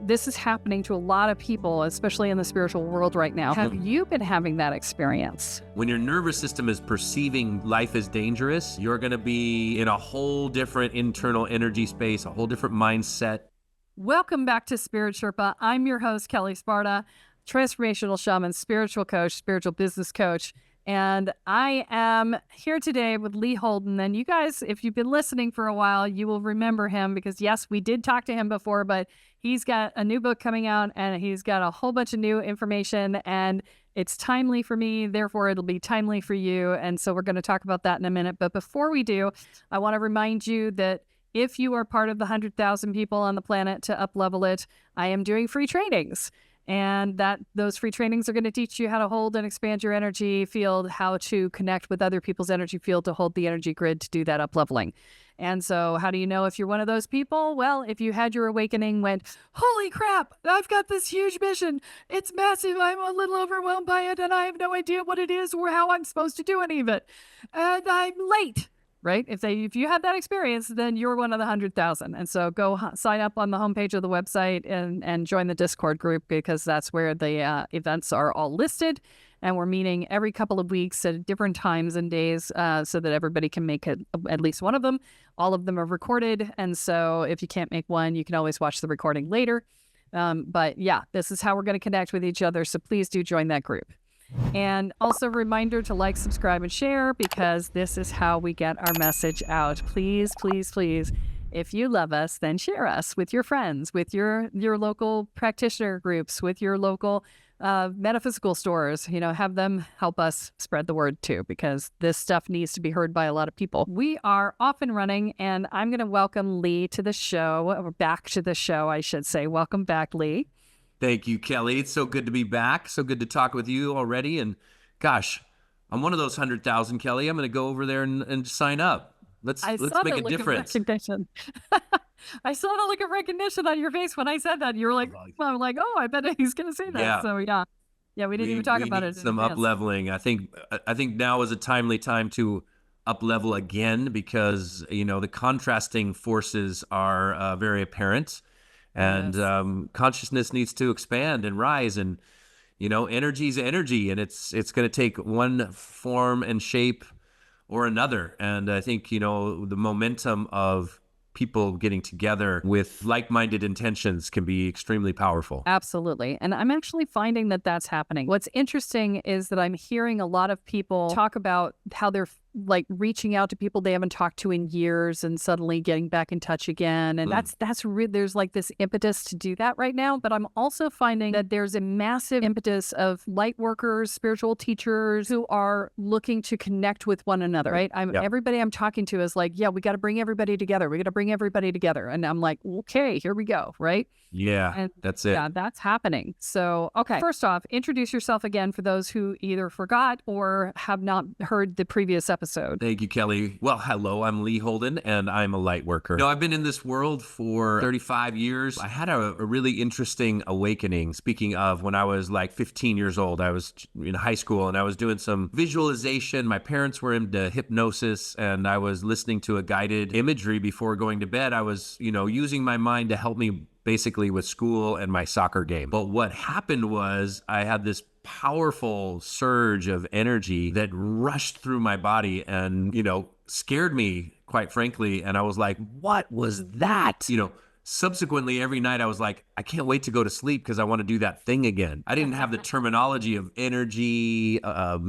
This is happening to a lot of people, especially in the spiritual world right now. Have you been having that experience? When your nervous system is perceiving life as dangerous, you're going to be in a whole different internal energy space, a whole different mindset. Welcome back to Spirit Sherpa. I'm your host, Kelle Sparta, transformational shaman, spiritual coach, spiritual business coach. And I am here today with Lee Holden. And you guys, if you've been listening for a while, you will remember him because, yes, we did talk to him before, but he's got a new book coming out and he's got a whole bunch of new information and it's timely for me. Therefore, it'll be timely for you. And so we're going to talk about that in a minute. But before we do, I want to remind you that if you are part of the 100,000 people on the planet to up-level it, I am doing free trainings. And those free trainings are going to teach you how to hold and expand your energy field, how to connect with other people's energy field to hold the energy grid to do that up-leveling. And so how do you know if you're one of those people? Well, if you had your awakening, went, holy crap, I've got this huge mission. It's massive. I'm a little overwhelmed by it, and I have no idea what it is or how I'm supposed to do any of it. And I'm late. Right? If you had that experience, then you're one of the 100,000. And so go sign up on the homepage of the website and join the Discord group because that's where the events are all listed. And we're meeting every couple of weeks at different times and days so that everybody can make at least one of them. All of them are recorded. And so if you can't make one, you can always watch the recording later. But yeah, this is how we're going to connect with each other. So please do join that group. And also a reminder to like, subscribe, and share because this is how we get our message out. Please, please, please, if you love us, then share us with your friends, with your local practitioner groups, with your local metaphysical stores. Have them help us spread the word too, because this stuff needs to be heard by a lot of people. We are off and running, and I'm going to welcome Lee to the show, or back to the show, I should say. Welcome back, Lee. Thank you, Kelle. It's so good to be back. So good to talk with you already. And gosh, I'm one of those 100,000, Kelle. I'm going to go over there and sign up. Let's make a difference. I saw the look of recognition on your face when I said that. You were like, I'm like, oh, I bet he's going to say that. Yeah. So yeah, we didn't even talk about it. Some up leveling. I think now is a timely time to up level again because the contrasting forces are very apparent. And consciousness needs to expand and rise, and energy's energy, and it's going to take one form and shape or another. And I think the momentum of people getting together with like-minded intentions can be extremely powerful. Absolutely. And I'm actually finding that that's happening. What's interesting is that I'm hearing a lot of people talk about how they're like reaching out to people they haven't talked to in years and suddenly getting back in touch again. And that's really, there's like this impetus to do that right now. But I'm also finding that there's a massive impetus of light workers, spiritual teachers who are looking to connect with one another, right? Everybody I'm talking to is like, yeah, we got to bring everybody together. We got to bring everybody together. And I'm like, okay, here we go, right? Yeah, and that's it. Yeah, that's happening. So, okay. First off, introduce yourself again for those who either forgot or have not heard the previous episode. Thank you, Kelle. Well, hello, I'm Lee Holden, and I'm a light worker. I've been in this world for 35 years. I had a really interesting awakening. Speaking of, when I was like 15 years old, I was in high school, and I was doing some visualization. My parents were into hypnosis, and I was listening to a guided imagery before going to bed. I was, using my mind to help me basically with school and my soccer game. But what happened was I had this powerful surge of energy that rushed through my body and, scared me, quite frankly. And I was like, what was that? Subsequently, every night I was like, I can't wait to go to sleep because I want to do that thing again. I didn't have the terminology of energy,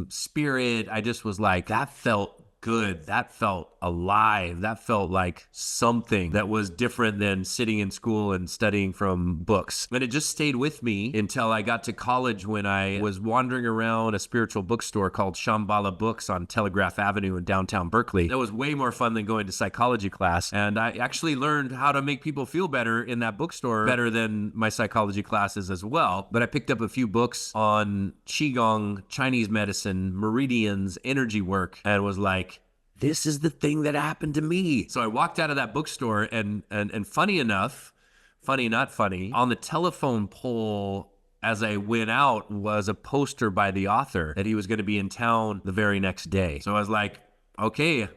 spirit. I just was like, that felt good. That felt alive. That felt like something that was different than sitting in school and studying from books. And it just stayed with me until I got to college, when I was wandering around a spiritual bookstore called Shambhala Books on Telegraph Avenue in downtown Berkeley. That was way more fun than going to psychology class. And I actually learned how to make people feel better in that bookstore, better than my psychology classes as well. But I picked up a few books on Qigong, Chinese medicine, meridians, energy work, and was like, this is the thing that happened to me. So I walked out of that bookstore and funny enough, funny, not funny, on the telephone pole as I went out was a poster by the author that he was going to be in town the very next day. So I was like, okay,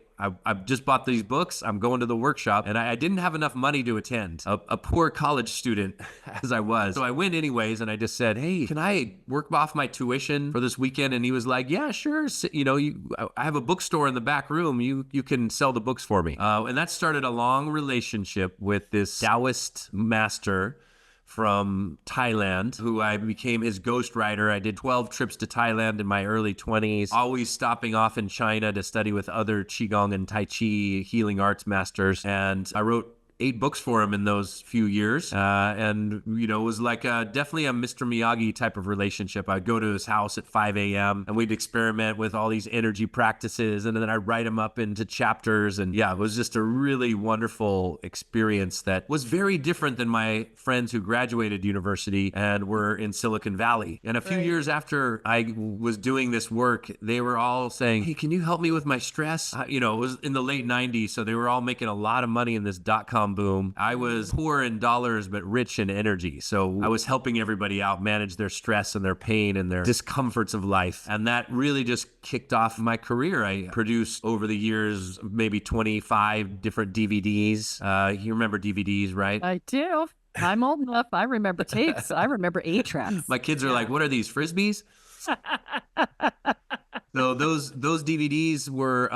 I just bought these books. I'm going to the workshop. And I didn't have enough money to attend, a poor college student as I was. So I went anyways, and I just said, hey, can I work off my tuition for this weekend? And he was like, yeah, sure. I have a bookstore in the back room. You can sell the books for me. And that started a long relationship with this Taoist master from Thailand, who I became his ghostwriter. I did 12 trips to Thailand in my early 20s, always stopping off in China to study with other Qigong and Tai Chi healing arts masters. And I wrote 8 books for him in those few years. And, it was like definitely a Mr. Miyagi type of relationship. I'd go to his house at 5 a.m. and we'd experiment with all these energy practices. And then I'd write them up into chapters. And yeah, it was just a really wonderful experience that was very different than my friends who graduated university and were in Silicon Valley. And a few years after I was doing this work, they were all saying, hey, can you help me with my stress? It was in the late 90s. So they were all making a lot of money in this dot-com boom. I was poor in dollars, but rich in energy. So I was helping everybody out manage their stress and their pain and their discomforts of life. And that really just kicked off my career. I produced over the years maybe 25 different DVDs. You remember DVDs, right? I do. I'm old enough. I remember tapes. I remember 8-tracks. My kids are like, what are these, Frisbees? So those DVDs were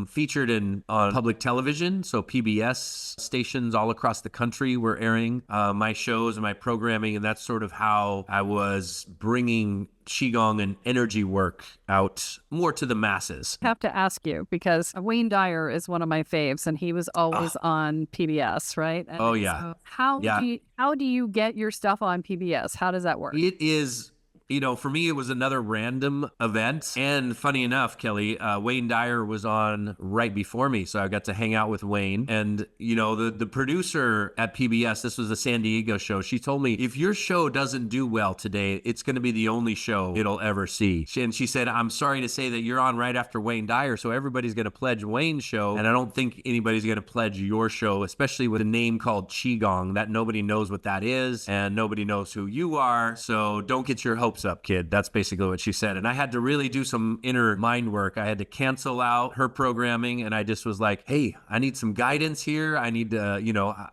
featured on public television. So PBS stations all across the country were airing my shows and my programming. And that's sort of how I was bringing Qigong and energy work out more to the masses. I have to ask you, because Wayne Dyer is one of my faves, and he was always on PBS, right? And oh, yeah. So how do you get your stuff on PBS? How does that work? It is... for me, it was another random event. And funny enough, Kelly, Wayne Dyer was on right before me. So I got to hang out with Wayne. And, the producer at PBS, this was a San Diego show. She told me, if your show doesn't do well today, it's going to be the only show it'll ever see. And she said, I'm sorry to say that you're on right after Wayne Dyer. So everybody's going to pledge Wayne's show. And I don't think anybody's going to pledge your show, especially with a name called Qigong, that nobody knows what that is. And nobody knows who you are. So don't get your hopes up, kid. That's basically what she said. And I had to really do some inner mind work. I had to cancel out her programming, and I just was like, hey, I need some guidance here. I need to,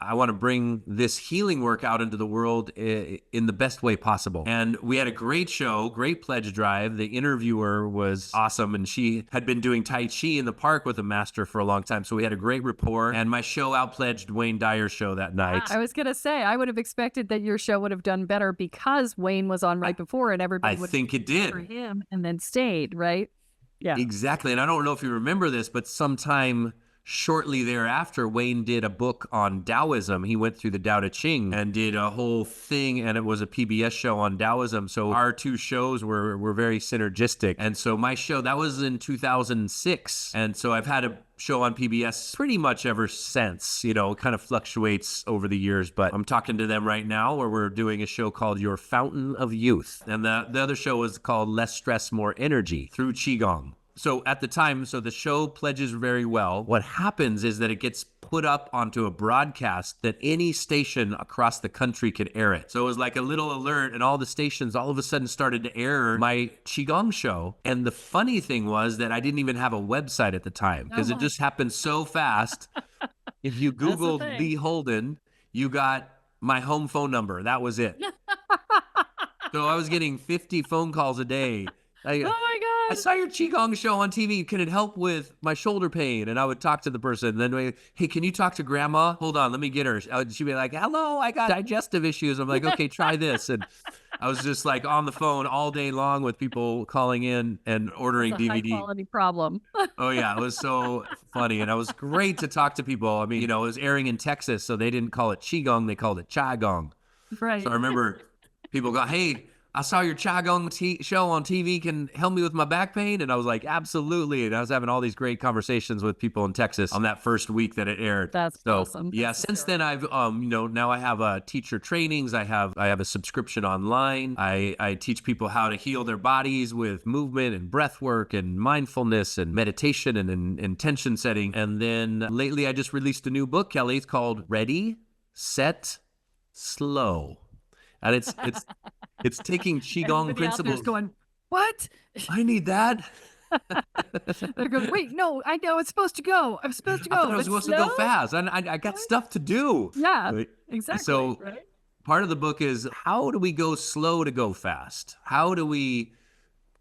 I want to bring this healing work out into the world in the best way possible. And we had a great show, great pledge drive. The interviewer was awesome, and she had been doing Tai Chi in the park with a master for a long time. So we had a great rapport, and my show outpledged Wayne Dyer's show that night. I was going to say, I would have expected that your show would have done better because Wayne was on right before, and everybody I think it did for him and then stayed, right? Yeah, exactly. And I don't know if you remember this, but sometime shortly thereafter, Wayne did a book on Taoism. He went through the Tao Te Ching and did a whole thing, and it was a PBS show on Taoism. So our two shows were very synergistic. And so my show, that was in 2006. And so I've had a show on PBS pretty much ever since. It kind of fluctuates over the years, but I'm talking to them right now where we're doing a show called Your Fountain of Youth. And the other show was called Less Stress, More Energy through Qigong. So at the time, the show pledges very well. What happens is that it gets put up onto a broadcast that any station across the country could air it. So it was like a little alert, and all the stations all of a sudden started to air my Qigong show. And the funny thing was that I didn't even have a website at the time because it just happened so fast. If you Googled Lee Holden, you got my home phone number. That was it. So I was getting 50 phone calls a day. Oh my God. I saw your Qigong show on TV. Can it help with my shoulder pain? And I would talk to the person. And then, hey, can you talk to grandma? Hold on, let me get her. She'd be like, hello, I got digestive issues. I'm like, okay, try this. And I was just like on the phone all day long with people calling in and ordering DVD. High quality problem. Oh yeah, it was so funny. And it was great to talk to people. I mean, it was airing in Texas, so they didn't call it Qigong, they called it Qigong. Right. So I remember people go, hey, I saw your Qigong show on TV. Can help me with my back pain? And I was like, absolutely. And I was having all these great conversations with people in Texas on that first week that it aired. That's awesome. Yeah. Since then, I've, now I have teacher trainings. I have a subscription online. I teach people how to heal their bodies with movement and breath work and mindfulness and meditation and intention setting. And then lately, I just released a new book, Kelly. It's called Ready, Set, Slow. And it's taking Qigong principles. Going, what? I need that. They're going, wait, no, I know it's supposed to go. I'm supposed to I go. thought I was but supposed to go slow? fast. I got stuff to do. Yeah, Right? exactly. So Right? part of the book is, how do we go slow to go fast? How do we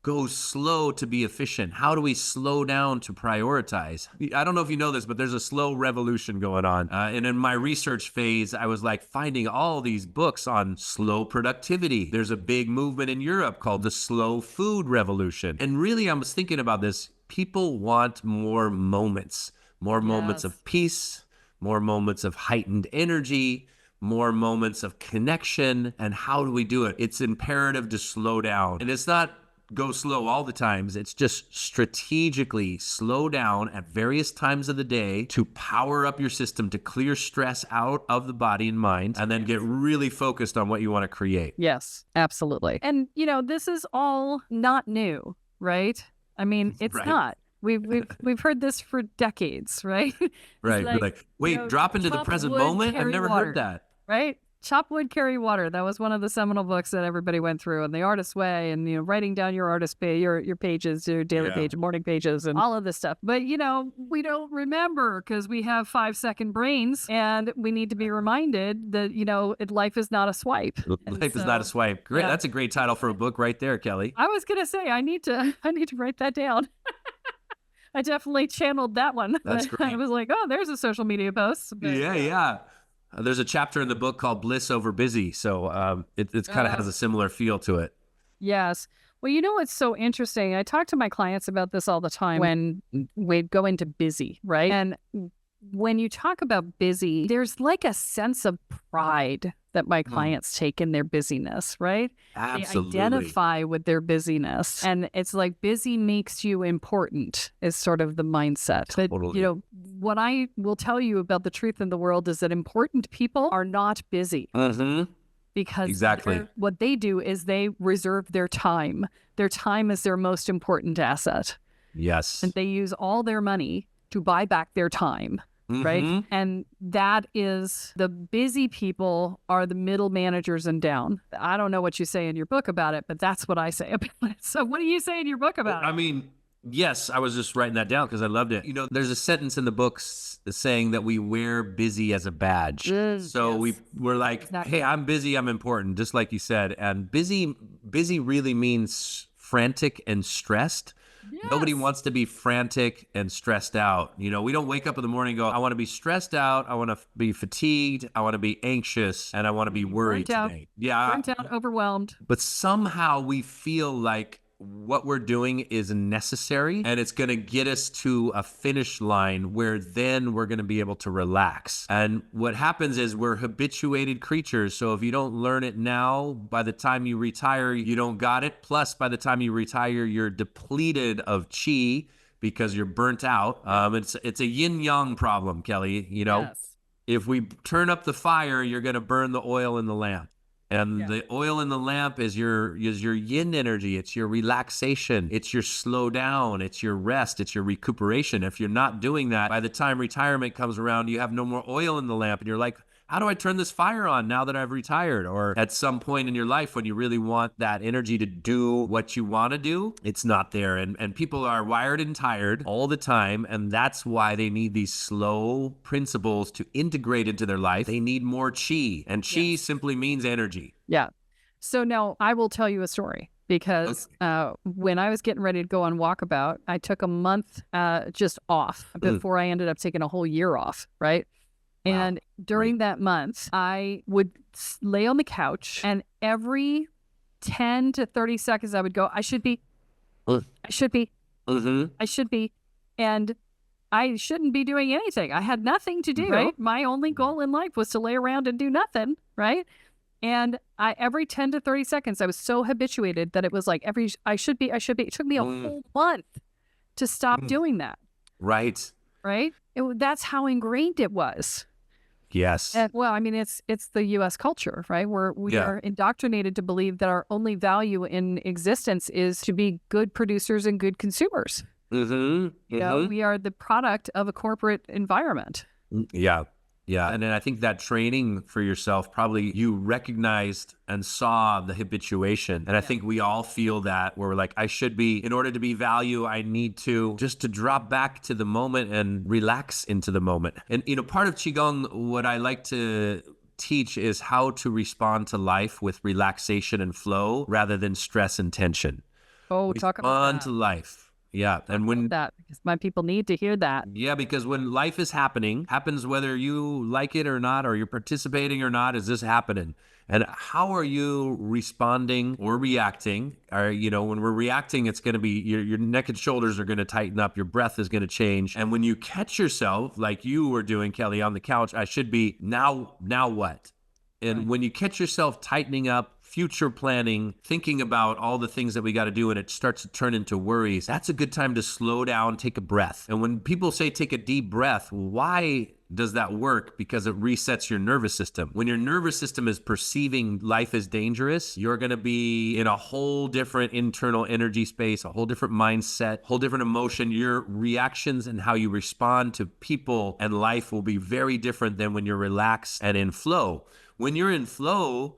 go slow to be efficient? How do we slow down to prioritize? I don't know if you know this, but there's a slow revolution going on. And in my research phase, I was like finding all these books on slow productivity. There's a big movement in Europe called the slow food revolution. And really, I was thinking about this. People want more moments Yes. of peace, more moments of heightened energy, more moments of connection. And how do we do it? It's imperative to slow down. And it's not go slow all the times. It's just strategically slow down at various times of the day to power up your system, to clear stress out of the body and mind, and then get really focused on what you want to create. Yes, absolutely. And, this is all not new, right? I mean, it's Right. not. We've heard this for decades, right? It's Right. We're like, wait, drop into the chop present wood, moment? I've carry never water, heard that. right? Chop wood, carry water. That was one of the seminal books that everybody went through, and The Artist's Way, and writing down your your pages, your daily page, morning pages, and all of this stuff. But we don't remember because we have 5-second brains, and we need to be reminded that life is not a swipe. Life is not a swipe. Great. Yeah. That's a great title for a book right there, Kelly. I was gonna say I need to write that down. I definitely channeled that one. That's great. I was like, oh, there's a social media post. But, Yeah. There's a chapter in the book called Bliss Over Busy. So it kind of has a similar feel to it. Yes. Well, what's so interesting? I talk to my clients about this all the time when we go into busy, right? And when you talk about busy, there's like a sense of pride that my clients take in their busyness, right? Absolutely. They identify with their busyness. And it's like busy makes you important is sort of the mindset. Totally. But, what I will tell you about the truth in the world is that important people are not busy. Mm-hmm. Because exactly what they do is they reserve their time. Their time is their most important asset. Yes. And they use all their money to buy back their time. Right. And that is the busy people are the middle managers and down. I don't know what you say in your book about it, but that's what I say about it. So what do you say in your book about it? I mean, yes, I was just writing that down because I loved it. There's a sentence in the book saying that we wear busy as a badge. So yes. we're like, Exactly. hey, I'm busy, I'm important, just like you said. And busy really means frantic and stressed. Yes. Nobody wants to be frantic and stressed out. We don't wake up in the morning and go, I want to be stressed out, I want to be fatigued, I want to be anxious, and I want to be worried today. Burnt out, overwhelmed. But somehow we feel like what we're doing is necessary and it's going to get us to a finish line where then we're going to be able to relax. And what happens is we're habituated creatures. So if you don't learn it now, by the time you retire, you don't got it. Plus, by the time you retire, you're depleted of chi because you're burnt out. It's a yin-yang problem, Kelly. Yes. If we turn up the fire, you're going to burn the oil in the lamp. And the oil in the lamp is your yin energy. It's your relaxation. It's your slow down. It's your rest. It's your recuperation. If you're not doing that, by the time retirement comes around, you have no more oil in the lamp. And you're like, how do I turn this fire on now that I've retired? Or at some point in your life when you really want that energy to do what you want to do, it's not there. And people are wired and tired all the time. And that's why they need these slow principles to integrate into their life. They need more chi. And chi simply means energy. Yeah. So now I will tell you a story because when I was getting ready to go on walkabout, I took a month just off before I ended up taking a whole year off, right? And during that month, I would lay on the couch and every 10 to 30 seconds I would go, I should be, I should be, I should be. And I shouldn't be doing anything. I had nothing to do, right? My only goal in life was to lay around and do nothing, right? And every 10 to 30 seconds, I was so habituated that it was like I should be. It took me a whole month to stop doing that. Right. Right? That's how ingrained it was. Yes. And, well, I mean, it's the U.S. culture, right? We are indoctrinated to believe that our only value in existence is to be good producers and good consumers. We are the product of a corporate environment. Yeah. Yeah. And then I think that training for yourself, probably you recognized and saw the habituation. And I think we all feel that, where we're like, I should be, in order to be value, I need to just to drop back to the moment and relax into the moment. And, part of Qigong, what I like to teach is how to respond to life with relaxation and flow rather than stress and tension. Oh, talk about Respond that. to life. Yeah. And when That, because my people need to hear that. Yeah, because when life is happens whether you like it or not, or you're participating or not, is this happening? And how are you responding or reacting? Or, when we're reacting, it's going to be your neck and shoulders are going to tighten up. Your breath is going to change. And when you catch yourself, like you were doing, Kelle, on the couch, I should be now what? And when you catch yourself tightening up, future planning, thinking about all the things that we got to do, and it starts to turn into worries, that's a good time to slow down, take a breath. And when people say take a deep breath, why does that work? Because it resets your nervous system. When your nervous system is perceiving life as dangerous, you're going to be in a whole different internal energy space, a whole different mindset, whole different emotion. Your reactions and how you respond to people and life will be very different than when you're relaxed and in flow. When you're in flow,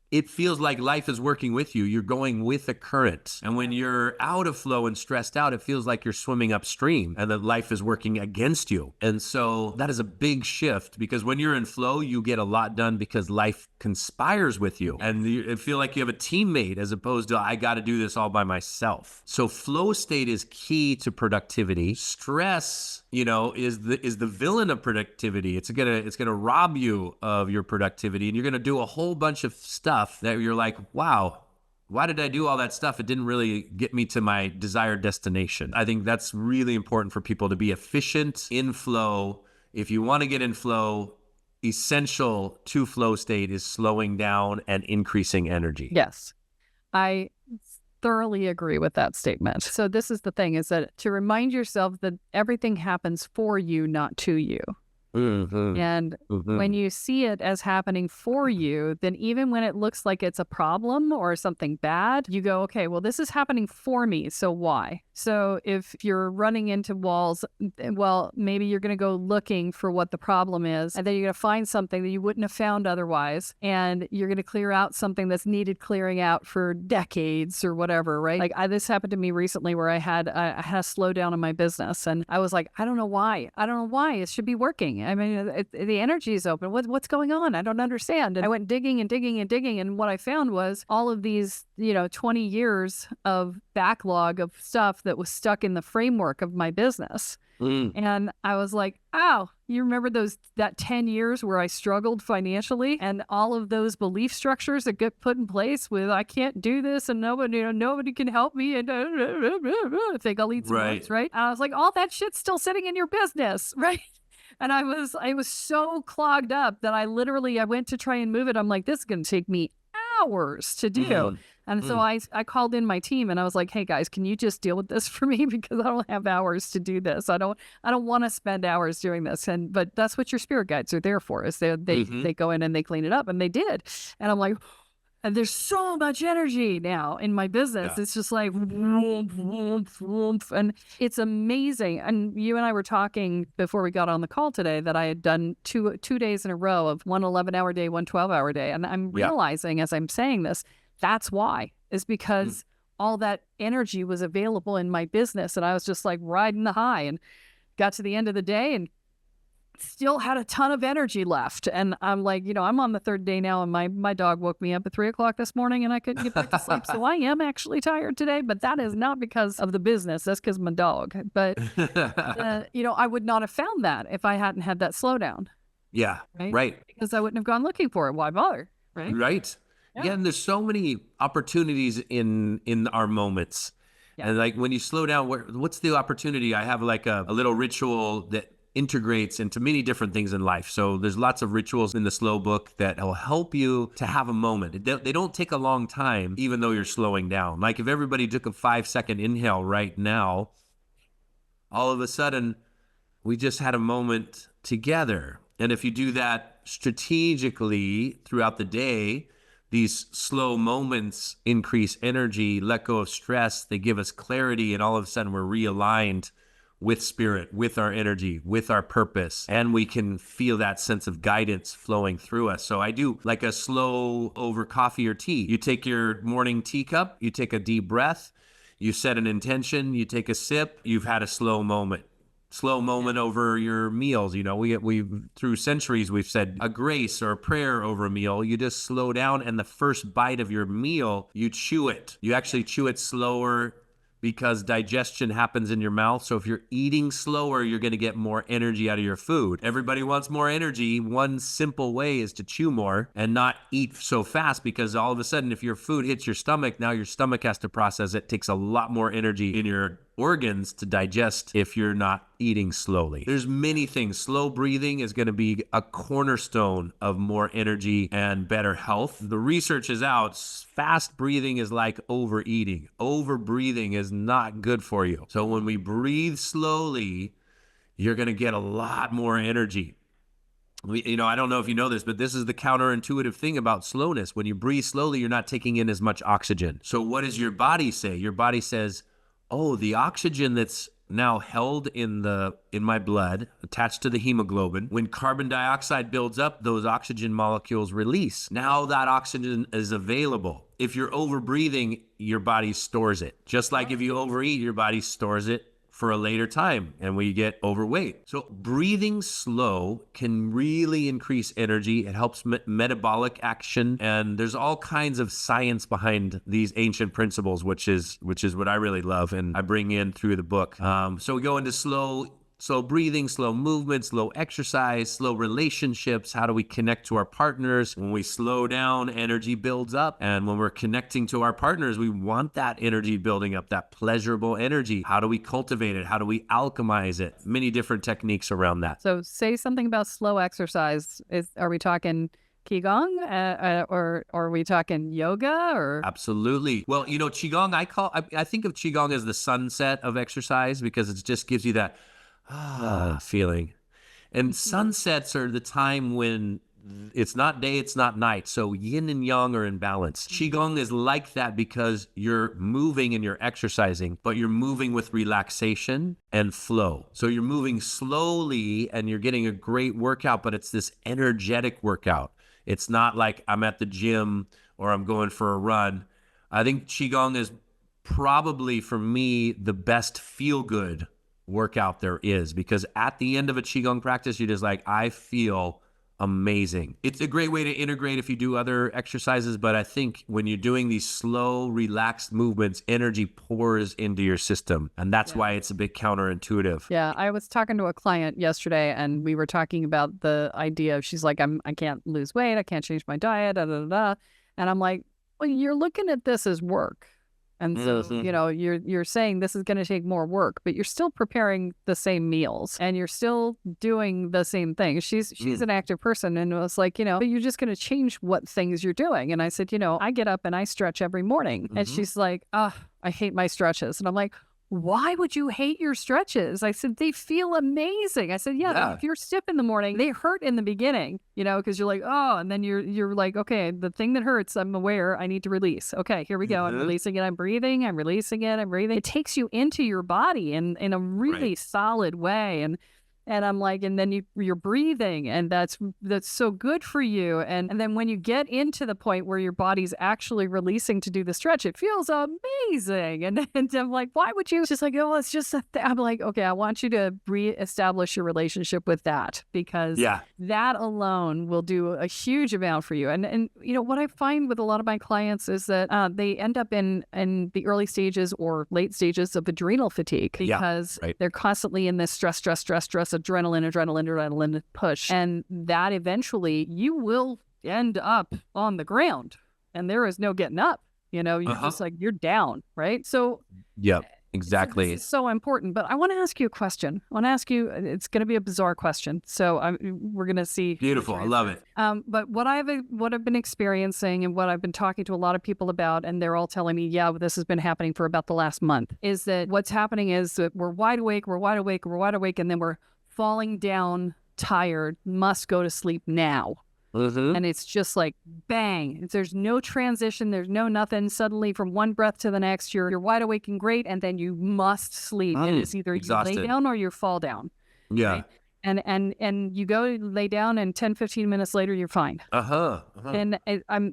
it feels like life is working with you. You're going with the current. And when you're out of flow and stressed out, it feels like you're swimming upstream and that life is working against you. And so that is a big shift, because when you're in flow, you get a lot done because life conspires with you. And you feel like you have a teammate, as opposed to, I got to do this all by myself. So flow state is key to productivity. Stress, is the villain of productivity. It's gonna rob you of your productivity, and you're gonna do a whole bunch of stuff that you're like, wow, why did I do all that stuff? It didn't really get me to my desired destination. I think that's really important for people to be efficient in flow. If you want to get in flow, essential to flow state is slowing down and increasing energy. Yes, I thoroughly agree with that statement. So this is the thing, is that to remind yourself that everything happens for you, not to you. Mm-hmm. And when you see it as happening for you, then even when it looks like it's a problem or something bad, you go, okay, well, this is happening for me. So why? So if you're running into walls, well, maybe you're going to go looking for what the problem is, and then you're going to find something that you wouldn't have found otherwise. And you're going to clear out something that's needed clearing out for decades or whatever, right? Like this happened to me recently, where I had a slowdown in my business, and I was like, I don't know why. It should be working. I mean, the energy is open. What's going on? I don't understand. And I went digging and digging and digging. And what I found was all of these, 20 years of backlog of stuff that was stuck in the framework of my business. And I was like, oh, you remember that 10 years where I struggled financially, and all of those belief structures that get put in place with, I can't do this, and nobody can help me, and I think I'll eat some words, right? And I was like, all that shit's still sitting in your business, right? And I was so clogged up that I went to try and move it. I'm like, this is going to take me hours to do. And so I called in my team, and I was like, hey guys, can you just deal with this for me? Because I don't have hours to do this. I don't want to spend hours doing this. But that's what your spirit guides are there for, is they go in and they clean it up, and they did. And I'm like, and there's so much energy now in my business. Yeah. It's just like, whoomp, whoomp, whoomp. And it's amazing. And you and I were talking before we got on the call today that I had done two days in a row of one 11-hour day, one 12-hour day. And I'm realizing as I'm saying this, that's why, is because all that energy was available in my business. And I was just like riding the high, and got to the end of the day and still had a ton of energy left. And I'm like, I'm on the third day now, and my dog woke me up at 3:00 this morning, and I couldn't get back to sleep. So I am actually tired today, but that is not because of the business. That's because of my dog. But, I would not have found that if I hadn't had that slowdown. Yeah. Right. Because I wouldn't have gone looking for it. Why bother? Right. Right. Yeah. And there's so many opportunities in our moments. Yeah. And like when you slow down, what's the opportunity? I have like a little ritual that integrates into many different things in life. So there's lots of rituals in the slow book that will help you to have a moment. They don't take a long time, even though you're slowing down. Like if everybody took a 5-second inhale right now, all of a sudden we just had a moment together. And if you do that strategically throughout the day, these slow moments increase energy, let go of stress, they give us clarity, and all of a sudden we're realigned with spirit, with our energy, with our purpose, and we can feel that sense of guidance flowing through us. So I do like a slow over coffee or tea. You take your morning teacup, you take a deep breath, you set an intention, you take a sip, you've had a slow moment over your meals. You know, we through centuries, we've said a grace or a prayer over a meal. You just slow down, and the first bite of your meal, you chew it. You actually chew it slower because digestion happens in your mouth. So if you're eating slower, you're going to get more energy out of your food. Everybody wants more energy. One simple way is to chew more and not eat so fast, because all of a sudden, if your food hits your stomach, now your stomach has to process it. It takes a lot more energy in your organs to digest if you're not eating slowly. There's many things. Slow breathing is going to be a cornerstone of more energy and better health. The research is out. Fast breathing is like overeating. Overbreathing is not good for you. So when we breathe slowly, you're going to get a lot more energy. I don't know if you know this, but this is the counterintuitive thing about slowness. When you breathe slowly, you're not taking in as much oxygen. So what does your body say? Your body says, oh, the oxygen that's now held in my blood, attached to the hemoglobin, when carbon dioxide builds up, those oxygen molecules release. Now that oxygen is available. If you're over breathing, your body stores it. Just like if you overeat, your body stores it for a later time, and we get overweight. So breathing slow can really increase energy. It helps metabolic action, and there's all kinds of science behind these ancient principles, which is what I really love, and I bring in through the book. So we go into slow breathing, slow movement, slow exercise, slow relationships. How do we connect to our partners? When we slow down, energy builds up. And when we're connecting to our partners, we want that energy building up, that pleasurable energy. How do we cultivate it? How do we alchemize it? Many different techniques around that. So say something about slow exercise. Are we talking Qigong or are we talking yoga or? Absolutely. Well, Qigong, I think of Qigong as the sunset of exercise, because it just gives you that feeling. And sunsets are the time when it's not day, it's not night. So yin and yang are in balance. Qigong is like that because you're moving and you're exercising, but you're moving with relaxation and flow. So you're moving slowly and you're getting a great workout, but it's this energetic workout. It's not like I'm at the gym or I'm going for a run. I think Qigong is probably, for me, the best feel-good workout there is, because at the end of a Qigong practice, you're just like, I feel amazing. It's a great way to integrate if you do other exercises, but I think when you're doing these slow, relaxed movements, energy pours into your system, and that's why it's a bit counterintuitive. Yeah, I was talking to a client yesterday, and we were talking about the idea of, she's like, I can't lose weight, I can't change my diet, and I'm like, well, you're looking at this as work. And so, you're saying this is going to take more work, but you're still preparing the same meals and you're still doing the same things. She's an active person, and it was like, but you're just going to change what things you're doing. And I said, I get up and I stretch every morning. And she's like, I hate my stretches. And I'm like, why would you hate your stretches? I said, they feel amazing. I said, yeah. If you're stiff in the morning, they hurt in the beginning, because you're like, oh, and then you're like, okay, the thing that hurts, I'm aware, I need to release. Okay, here we go. I'm releasing it. I'm breathing. I'm releasing it. I'm breathing. It takes you into your body in a really solid way. And I'm like, and then you're breathing, and that's so good for you. And then when you get into the point where your body's actually releasing to do the stretch, it feels amazing. And I'm like, why would you? She's like, oh, it's just I'm like, okay, I want you to reestablish your relationship with that, because that alone will do a huge amount for you. And what I find with a lot of my clients is that they end up in the early stages or late stages of adrenal fatigue, because they're constantly in this stress, adrenaline push. And that eventually you will end up on the ground and there is no getting up. You're just like, you're down, right? So exactly. This is so important. But I want to ask you a question. I want to ask you, it's going to be a bizarre question. So we're going to see. Beautiful. I love it. But what I've been experiencing and what I've been talking to a lot of people about, and they're all telling me, this has been happening for about the last month, is that what's happening is that we're wide awake, and then we're falling down, tired, must go to sleep now. And it's just like bang. There's no transition. There's no nothing. Suddenly from one breath to the next, you're wide awake and great. And then you must sleep. And it's either you lay down or you fall down. Yeah. Right? And you go lay down and 10, 15 minutes later, you're fine. And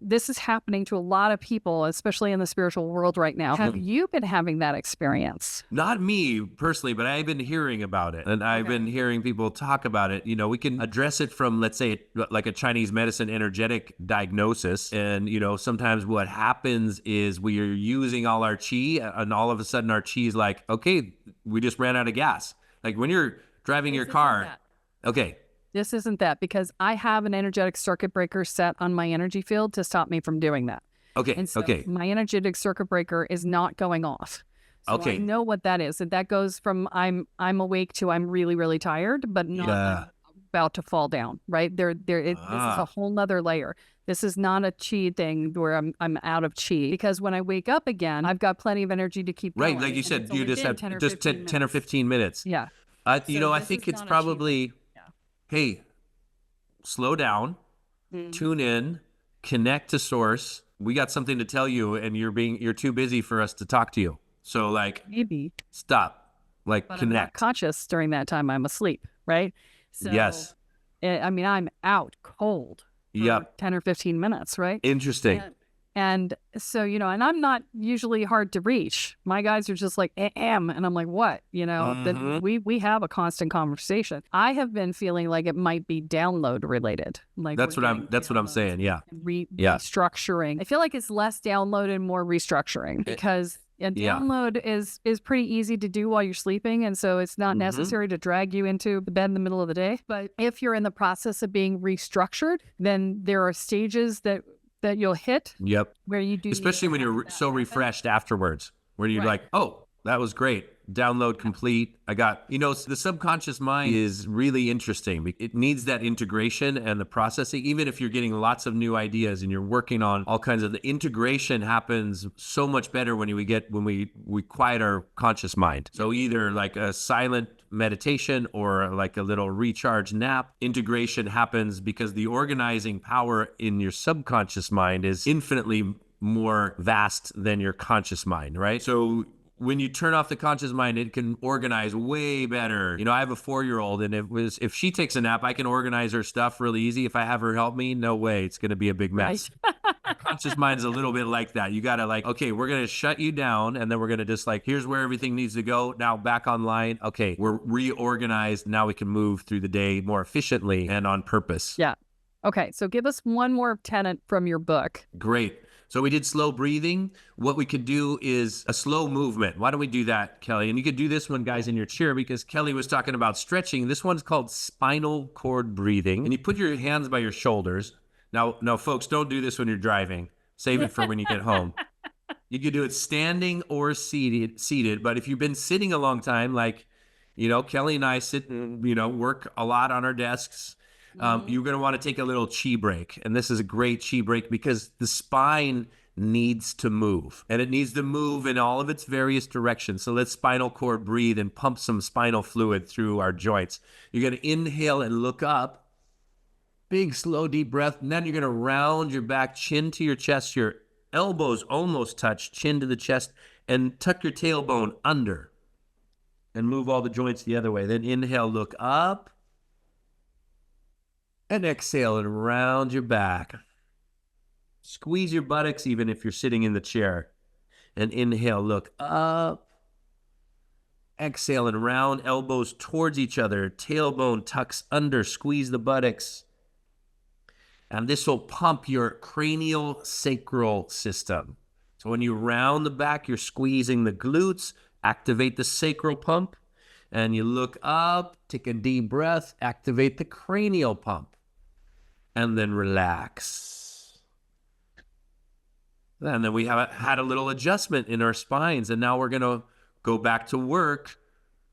this is happening to a lot of people, especially in the spiritual world right now. Have you been having that experience? Not me personally, but I've been hearing about it. And I've been hearing people talk about it. You know, we can address it from, let's say, like a Chinese medicine energetic diagnosis. And, you know, sometimes what happens is we are using all our chi, and all of a sudden our chi is like, okay, we just ran out of gas. Like when you're driving your car. Okay. This isn't that, because I have an energetic circuit breaker set on my energy field to stop me from doing that. Okay. And so my energetic circuit breaker is not going off. So I know what that is. And that goes from I'm awake to I'm really, really tired, but not about to fall down, right? This is a whole nother layer. This is not a chi thing where I'm out of chi, because when I wake up again, I've got plenty of energy to keep going. Right. Like you said, you just have 10 or 15 minutes. Yeah. You know, I think it's probably, hey, slow down, tune in, connect to source. We got something to tell you, and you're too busy for us to talk to you. So like, maybe stop, like but connect. I'm not conscious during that time. I'm asleep, right? So, yes. I mean, I'm out cold for 10 or 15 minutes, right? Interesting. And so, you know, and I'm not usually hard to reach. My guys are just like, and I'm like, what? You know, that we have a constant conversation. I have been feeling like it might be download related. Like that's what I'm saying. Yeah. Restructuring. I feel like it's less download and more restructuring, because a download is pretty easy to do while you're sleeping. And so it's not necessary to drag you into the bed in the middle of the day. But if you're in the process of being restructured, then there are stages that you'll hit. Yep. Where you do, especially when you're so refreshed afterwards, where you're like, oh, that was great. Download complete. I got, you know, the subconscious mind is really interesting. It needs that integration and the processing. Even if you're getting lots of new ideas and you're working on all kinds of, the integration happens so much better when we quiet our conscious mind. So either like a silent meditation or like a little recharge nap, integration happens because the organizing power in your subconscious mind is infinitely more vast than your conscious mind, right? So when you turn off the conscious mind, it can organize way better. You know, I have a 4-year-old, and if she takes a nap, I can organize her stuff really easy. If I have her help me, no way, it's going to be a big mess. Right. Conscious mind is a little bit like that. You got to like, okay, we're going to shut you down, and then we're going to just like, here's where everything needs to go. Now back online. Okay, we're reorganized. Now we can move through the day more efficiently and on purpose. Yeah. Okay, so give us one more tenet from your book. Great. So we did slow breathing. What we could do is a slow movement. Why don't we do that, Kelle? And you could do this one, guys, in your chair, because Kelle was talking about stretching. This one's called spinal cord breathing. And you put your hands by your shoulders. Now, folks, don't do this when you're driving. Save it for when you get home. You could do it standing or seated. But if you've been sitting a long time, like, you know, Kelle and I sit and, you know, work a lot on our desks. You're going to want to take a little chi break. And this is a great chi break because the spine needs to move, and it needs to move in all of its various directions. So let's spinal cord breathe and pump some spinal fluid through our joints. You're going to inhale and look up. Big, slow, deep breath. And then you're going to round your back, chin to your chest. Your elbows almost touch, chin to the chest, and tuck your tailbone under and move all the joints the other way. Then inhale, look up. And exhale and round your back. Squeeze your buttocks even if you're sitting in the chair. And inhale, look up. Exhale and round, elbows towards each other. Tailbone tucks under, squeeze the buttocks. And this will pump your cranial sacral system. So when you round the back, you're squeezing the glutes, activate the sacral pump. And you look up, take a deep breath, activate the cranial pump. And then relax. And then we have had a little adjustment in our spines, and now we're going to go back to work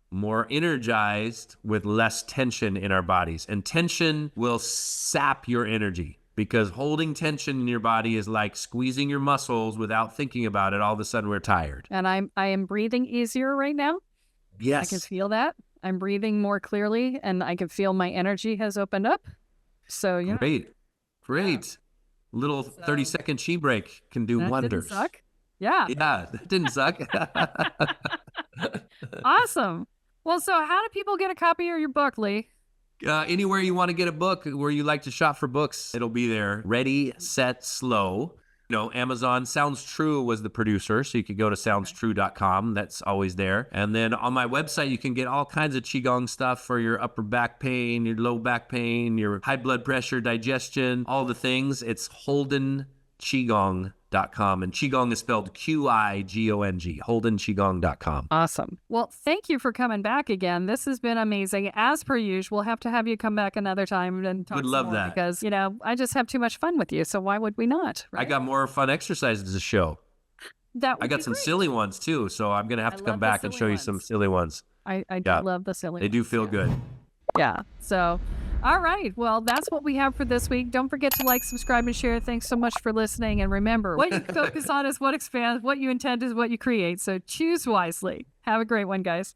more energized with less tension in our bodies. And tension will sap your energy, because holding tension in your body is like squeezing your muscles without thinking about it. All of a sudden we're tired. And I am breathing easier right now. Yes. I can feel that. I'm breathing more clearly, and I can feel my energy has opened up. So, yeah. Great. Great. Little 30-second chi break can do That wonders. didn't suck. Yeah. Yeah, that didn't suck. Awesome. Well, so how do people get a copy of your book, Lee? Anywhere you want to get a book, where you like to shop for books, it'll be there. Ready, set, slow. Amazon. Sounds True was the producer, so you could go to soundstrue.com. That's always there. And then on my website, you can get all kinds of Qigong stuff for your upper back pain, your low back pain, your high blood pressure, digestion, all the things. It's HoldenQigong.com. And Qigong is spelled Qigong, HoldenQigong.com. Awesome. Well, thank you for coming back again. This has been amazing. As per usual, we'll have to have you come back another time and talk Would some love more that. because, I just have too much fun with you. So why would we not? I Right? got more fun exercises to show. That would I got be some great. silly ones too, so I'm going to have I to love come the back and silly show you ones. some silly ones. I do Yeah. love the silly They do ones, feel yeah. good. Yeah. So, all right. Well, that's what we have for this week. Don't forget to like, subscribe, and share. Thanks so much for listening. And remember, what you focus on is what expands, what you intend is what you create. So choose wisely. Have a great one, guys.